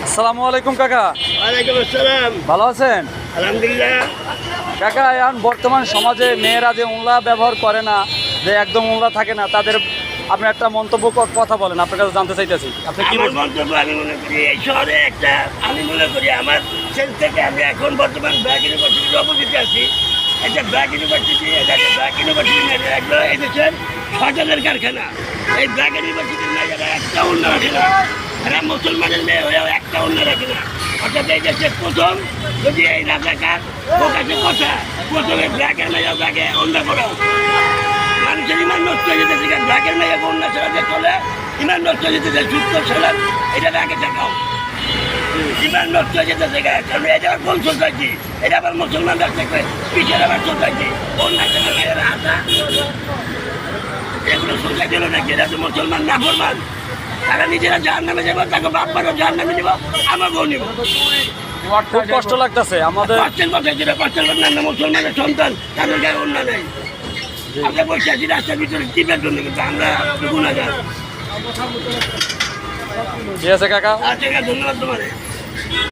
আসসালামু আলাইকুম কাকা। ওয়ালাইকুম আসসালাম। ভালো আছেন? আলহামদুলিল্লাহ। কাকা, এখন বর্তমান সমাজে মেয়েরা যে উনলা ব্যবহার করে না, যে একদম উনলা থাকে না, তাদের আপনি একটা মন্তব্য কথা বলেন, আপনার কাছে জানতে চাইতেছি আপনি কি আমার বলছেন? মন্তব্য আমি মনে করি এই শহরে একটা আমি মনে করি আমার সেন্স থেকে আমি এখন বর্তমান ব্র্যাক ইউনিভার্সিটির অপোজিটে আছি। একটা ব্র্যাক ইউনিভার্সিটি, এটা একটা ব্র্যাক ইউনিভার্সিটি মেয়েদের এগুলো এই দেশের সরকারের কারখানা। এই ব্র্যাক ইউনিভার্সিটির মেয়েরা একটা অন্য রাখে না, এরা মুসলমানের মেয়ে হয়েও একটা অন্য রাখে না। অর্থাৎ এই দেশের প্রথম যদি এই রাজাকার প্রকাশে কথা প্রথমে ব্র্যাকের মেয়ে ব্র্যাকে অন্য করাও মানুষের ইমান নষ্ট হয়ে যেতে থেকে ব্র্যাকের মেয়ে অন্য ছাড়া যে চলে ইমান নষ্ট হয়ে যেতে যুক্ত ছিলেন এটা আগে দেখাও। ইমান নষ্ট হয়ে যেতে থেকে কারণ এটা আবার কোন সোসাইটি, এটা আবার মুসলমানরা থেকে পিছের আবার সোসাইটি অন্য ছেলে মেয়েরা আসা এগুলো সোসাইটি হলো নাকি? এরা তো মুসলমান না ফরমান, তারা নিজেরা জাহার নামে যাবো, তাকে বাপ মারও জাহার নামে যাবো, আমাকেও নিব। খুব কষ্ট লাগতেছে আমাদের। কষ্টের কথা যেটা কষ্টের কথা না, মুসলমানের সন্তান তাদের গায়ে অন্য নেই। আমরা বসে আছি রাস্তার ভিতরে টিপের জন্য, কিন্তু আমরা গুণাগার। ঠিক আছে কাকা। আচ্ছা, ধন্যবাদ তোমার।